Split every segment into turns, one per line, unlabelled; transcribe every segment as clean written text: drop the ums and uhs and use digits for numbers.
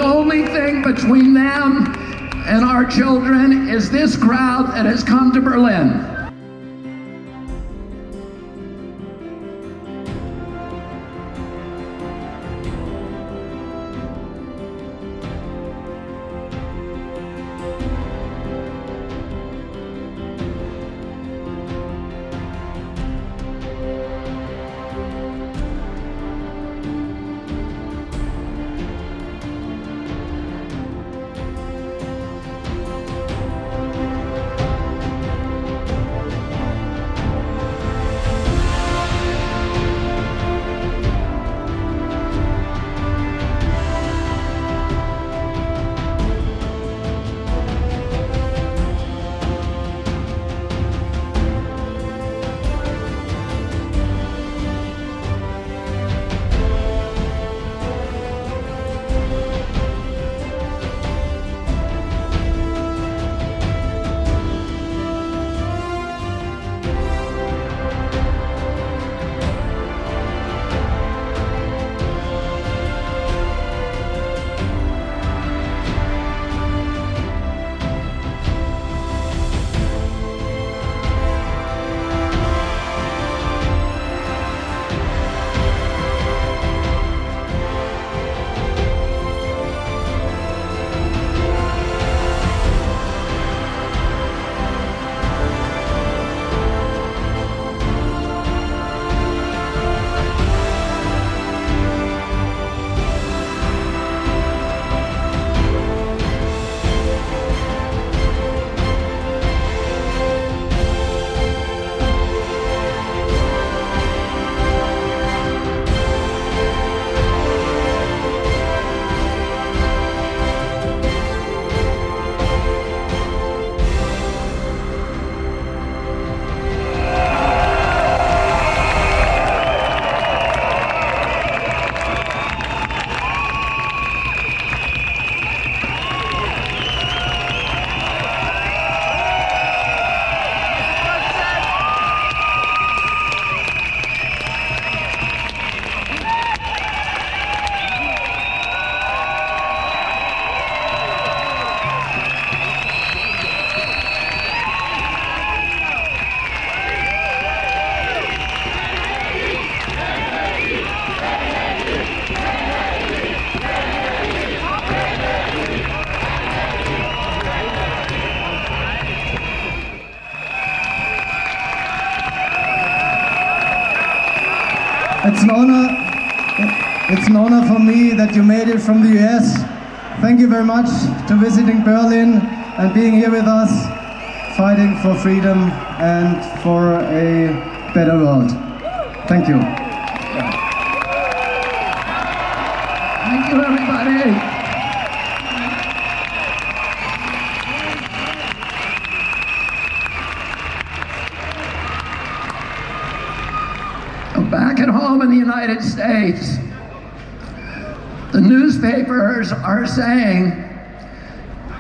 only thing between them and our children is this crowd that has come to Berlin.
It's an honor for me that you made it from the US. Thank you very much to visiting Berlin and being here with us, fighting for freedom and for a better world. Thank you.
Thank you, everybody. Back at home in the United States, the newspapers are saying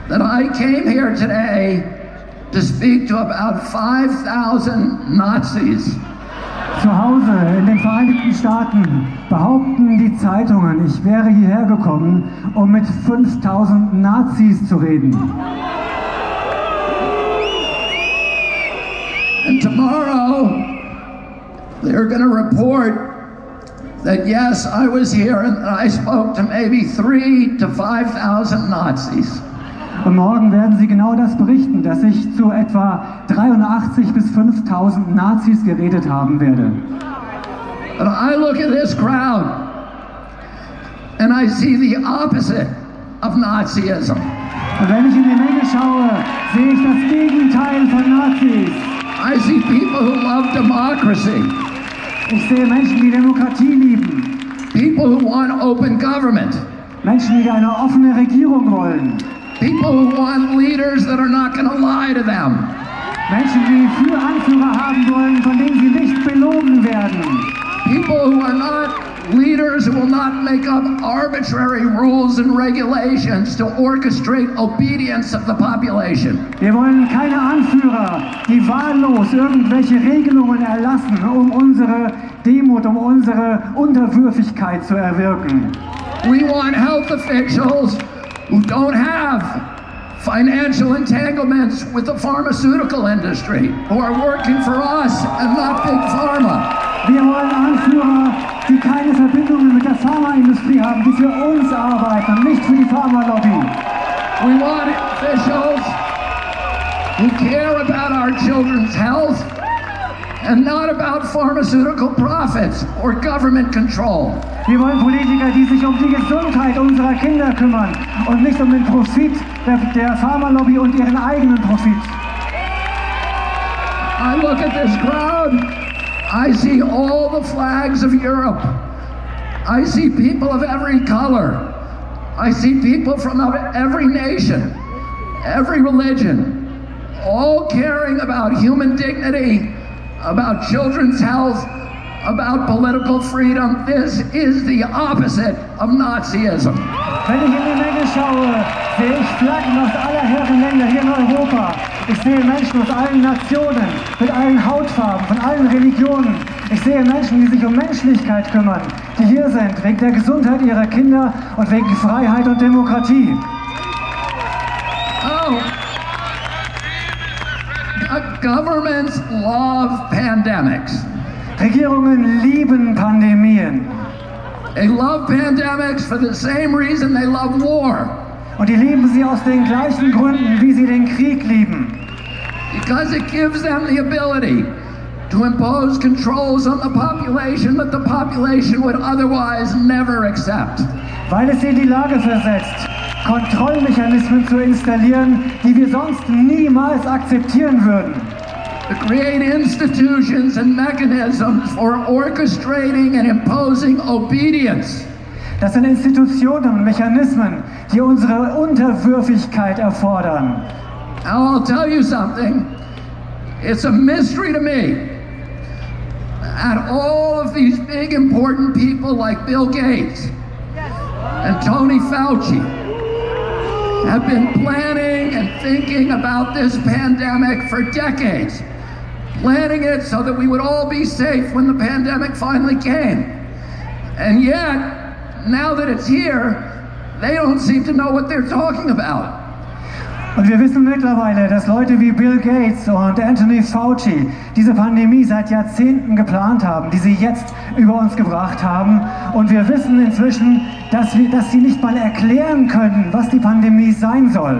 that I came here today to speak to about 5,000 Nazis.
Zu Hause in den Vereinigten Staaten behaupten die Zeitungen, ich wäre hierher gekommen, um mit 5.000 Nazis zu reden.
And tomorrow, they're going to report that yes, I was here and that I spoke to maybe 3,000 to 5,000 Nazis.
Und morgen werden sie genau das berichten, dass ich zu etwa 83 bis 5.000 Nazis geredet haben werde.
But I look at this crowd and I see the opposite of Nazism.
Und wenn ich in die Menge schaue, sehe ich das Gegenteil von Nazis.
I see people who love democracy.
Ich sehe Menschen, die Demokratie lieben.
People who want open government.
Menschen, die eine offene Regierung wollen.
People who want leaders that are not going to lie to them.
Menschen, die für Anführer haben wollen, von denen sie nicht belogen werden.
People who are not leaders who will not make up arbitrary rules and regulations to orchestrate obedience of the population.
Wir wollen keine Anführer, die wahllos irgendwelche Regelungen erlassen, um unsere Demut, um unsere Unterwürfigkeit zu erwirken.
We want health officials who don't have financial entanglements with the pharmaceutical industry, who are working for us and not Big Pharma.
Wir wollen Anführer, die keine Verbindungen mit der Pharmaindustrie haben, die für uns arbeiten und nicht für die Pharmalobby.
We want officials who care about our children's health and not about pharmaceutical profits or government control.
Wir wollen Politiker, die sich um die Gesundheit unserer Kinder kümmern und nicht um den Profit der Pharmalobby und ihren eigenen Profit.
I look at this crowd, I see all the flags of Europe. I see people of every color. I see people from every nation, every religion, all caring about human dignity, about children's health, about political freedom. This is the opposite of Nazism.
Wenn ich in die Menge schaue, sehe ich Flaggen aus aller Herren Länder hier in Europa. Ich sehe Menschen aus allen Nationen, mit allen Hautfarben, von allen Religionen. Ich sehe Menschen, die sich um Menschlichkeit kümmern, die hier sind, wegen der Gesundheit ihrer Kinder und wegen Freiheit und Demokratie.
Oh. Governments love pandemics.
Regierungen lieben Pandemien.
They love pandemics for the same reason they love war.
Und die lieben sie aus den gleichen Gründen, wie sie den Krieg lieben.
Because it gives them the ability to impose controls on the population that the population would otherwise never accept.
Weil es sie in die Lage versetzt, Kontrollmechanismen zu installieren, die wir sonst niemals akzeptieren würden.
To create institutions and mechanisms for orchestrating and imposing obedience.
Das sind Institutionen und Mechanismen, die unsere Unterwürfigkeit erfordern.
Now I'll tell you something. It's a mystery to me. And all of these big important people like Bill Gates and Tony Fauci have been planning and thinking about this pandemic for decades. Planning it so that we would all be safe when the pandemic finally came. And yet, now that it's here, they don't seem to know what they're talking about.
Und wir wissen mittlerweile, dass Leute wie Bill Gates und Anthony Fauci diese Pandemie seit Jahrzehnten geplant haben, die sie jetzt über uns gebracht haben. Und wir wissen inzwischen, dass sie nicht mal erklären können, was die Pandemie sein soll.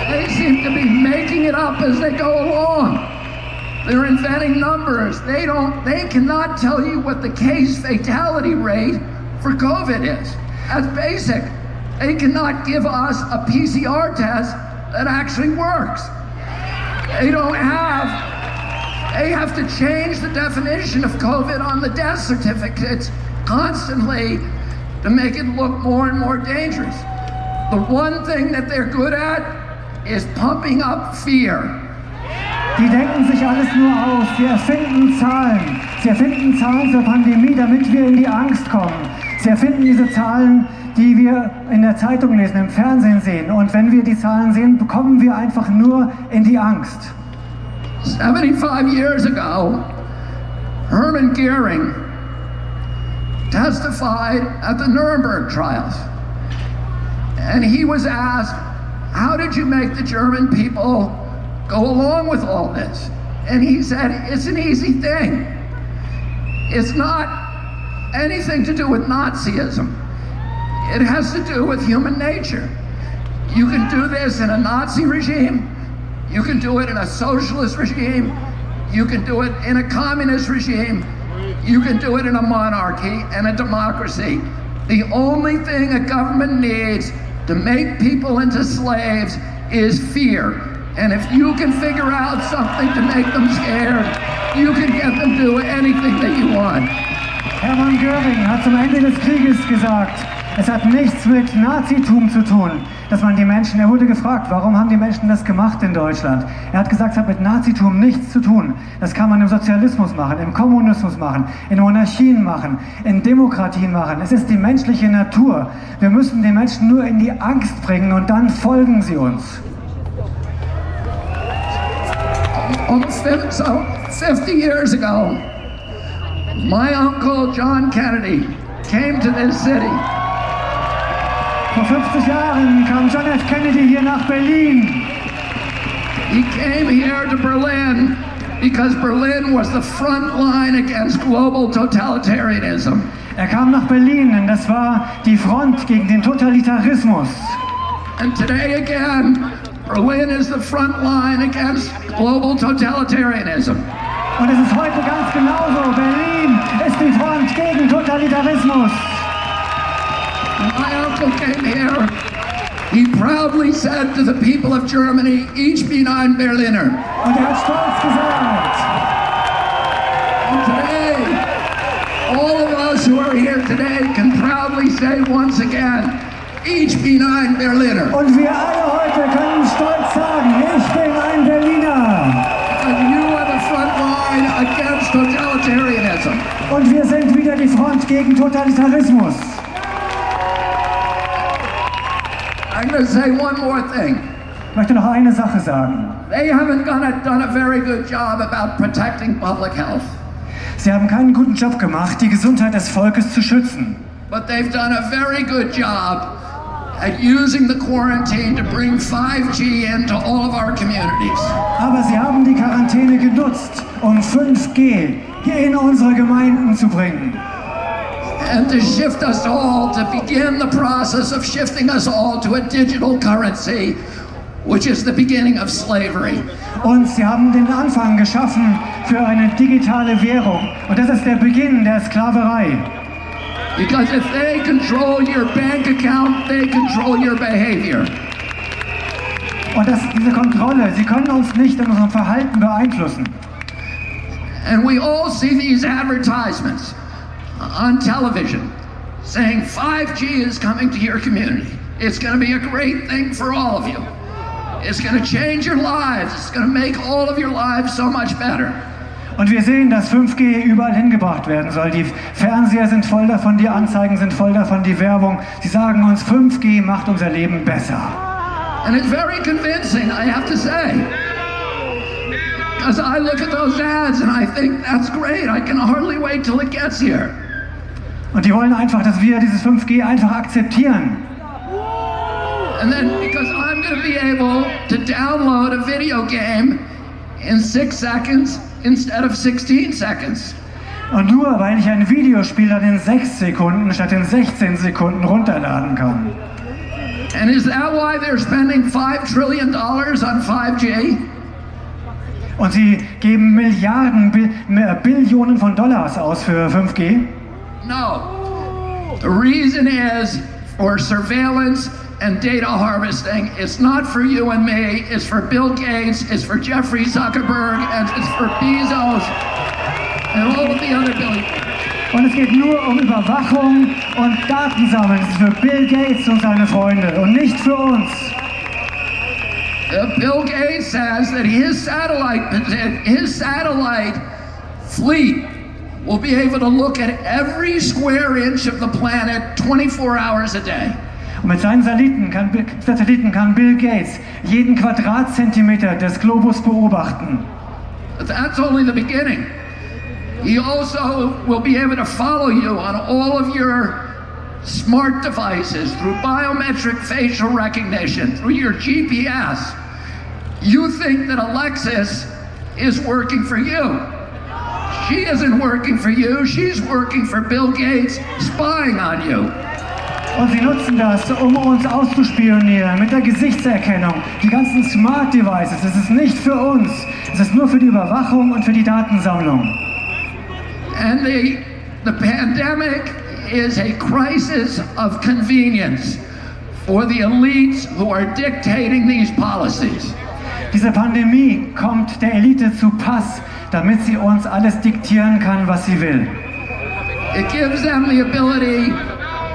They seem to be making it up as they go along. They're inventing numbers. They cannot tell you what the case fatality rate for COVID is. That's basic. They cannot give us a PCR test that actually works. They have to change the definition of COVID on the death certificates constantly to make it look more and more dangerous. The one thing that they're good at is pumping up fear.
Die denken sich alles nur aus, sie erfinden Zahlen. Sie erfinden Zahlen zur Pandemie, damit wir in die Angst kommen. Sie erfinden diese Zahlen, die wir in der Zeitung lesen, im Fernsehen sehen. Und wenn wir die Zahlen sehen, bekommen wir einfach nur in die Angst.
75 years ago, Hermann Goering testified at the Nuremberg trials. And he was asked, how did you make the German people go along with all this? And he said, it's an easy thing. It's not anything to do with Nazism. It has to do with human nature. You can do this in a Nazi regime. You can do it in a socialist regime. You can do it in a communist regime. You can do it in a monarchy and a democracy. The only thing a government needs to make people into slaves is fear. And if you can figure out something to make them scared, you can get them to do anything that you want.
Hermann Göring hat zum Ende des Krieges gesagt, es hat nichts mit Nazitum zu tun, dass man die Menschen, er wurde gefragt, warum haben die Menschen das gemacht in Deutschland? Er hat gesagt, es hat mit Nazitum nichts zu tun. Das kann man im Sozialismus machen, im Kommunismus machen, in Monarchien machen, in Demokratien machen. Es ist die menschliche Natur. Wir müssen die Menschen nur in die Angst bringen und dann folgen sie uns.
Almost 50 years ago, my uncle John Kennedy came to this city.
Vor 50 Jahren kam John F. Kennedy hier nach Berlin.
He came here to Berlin because Berlin was the front line against global totalitarianism.
Er kam nach Berlin, denn das war die Front gegen den Totalitarismus.
And today again, Berlin is the front line against global totalitarianism.
Und es ist heute ganz genauso. Berlin ist die Front gegen Totalitarismus.
When my uncle came here, he proudly said to the people of Germany, "Ich bin ein Berliner."
Und er hat stolz gesagt.
And today, all of us who are here today can proudly say once again, "Ich bin ein Berliner."
Und wir alle heute können stolz sagen, ich bin ein Berliner.
And you are the front line against totalitarianism.
Und wir sind wieder die Front gegen Totalitarismus.
I'm going to say one more thing.
Ich möchte noch eine Sache sagen.
They haven't done a very good job about protecting public health,
Sie haben keinen guten Job gemacht, die Gesundheit des Volkes zu schützen.
but they've done a very good job at using the quarantine to bring 5G into all of our communities.
Aber sie haben die Quarantäne genutzt, um 5G hier in unsere Gemeinden zu bringen.
And to shift us all, to begin the process of shifting us all to a digital currency, which is the beginning of slavery.
Und sie haben den Anfang geschaffen für eine digitale Währung. Und das ist der Beginn der Sklaverei.
Because if they control your bank account, they control your behavior.
Und diese Kontrolle, sie können uns nicht in unserem Verhalten beeinflussen.
And we all see these advertisements on television saying 5G is coming to your community. It's going to be a great thing for all of you. It's going to change your lives. It's going to make all of your lives so much better.
Und wir sehen, dass 5G überall hingebracht werden soll. Die Fernseher sind voll davon, die Anzeigen sind voll davon, die Werbung. Sie sagen uns, 5G macht unser Leben besser.
And it's very convincing, I have to say. Because I look at those ads and I think, that's great. I can hardly wait till it gets here.
Und die wollen einfach, dass wir dieses 5G einfach akzeptieren.
And then because I'm going to be able to download a video game in 6 seconds instead of 16 seconds.
Und nur weil ich ein Videospiel dann in 6 Sekunden statt in 16 Sekunden runterladen kann.
And is that why they're spending $5 trillion on 5G?
Und sie geben Milliarden, Billionen von Dollars aus für 5G?
No. The reason is for surveillance and data harvesting. It's not for you and me. It's for Bill Gates. It's for Jeffrey Zuckerberg. And it's for Bezos and all of the other billionaires.
Und es geht nur um Überwachung und Datensammeln. Es ist für Bill Gates und seine Freunde und nicht für uns.
Bill Gates says that his satellite fleet will be able to look at every square inch of the planet 24 hours a day.
Und mit seinen Satelliten kann Bill Gates jeden Quadratzentimeter des Globus beobachten.
But that's only the beginning. He also will be able to follow you on all of your smart devices through biometric facial recognition, through your GPS. You think that Alexis is working for you. She isn't working for you, she's working for Bill Gates, spying on you.
Und sie nutzen das, um uns auszuspionieren mit der Gesichtserkennung. Die ganzen Smart Devices, das ist nicht für uns. Es ist nur für die Überwachung und für die Datensammlung.
And the pandemic is a crisis of convenience for the elites who are dictating these policies.
Diese Pandemie kommt der Elite zu Pass, damit sie uns alles diktieren kann, was sie will.
It gives them the ability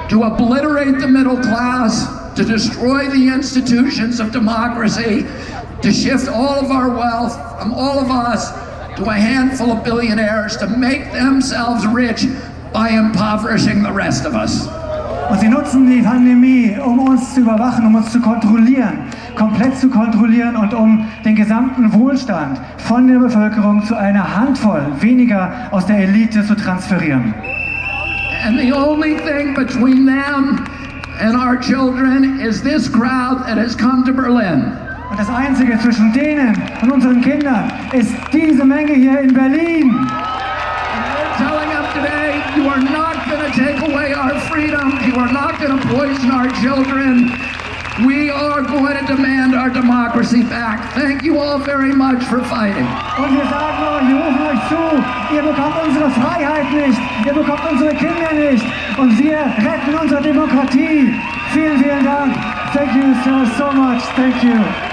to obliterate the middle class, to destroy the institutions of democracy, to shift all of our wealth from all of us to a handful of billionaires, to make themselves rich by impoverishing the rest of us.
Und sie nutzen die Pandemie, um uns zu überwachen, um uns zu kontrollieren, komplett zu kontrollieren und um den gesamten Wohlstand von der Bevölkerung zu einer Handvoll weniger aus der Elite zu transferieren.
And the only thing between them and our children is this crowd that has come to Berlin.
Und das Einzige zwischen denen und unseren Kindern ist diese Menge hier in Berlin.
We're telling them today, you are not going to take away our freedom. You are not going to poison our children. We are going to demand our democracy back. Thank you all very much for fighting.
Und wir sagen euch, wir rufen euch zu, ihr bekommt unsere Freiheit nicht, ihr bekommt unsere Kinder nicht und wir retten unsere Demokratie. Vielen, vielen Dank. Thank you so much. Thank you.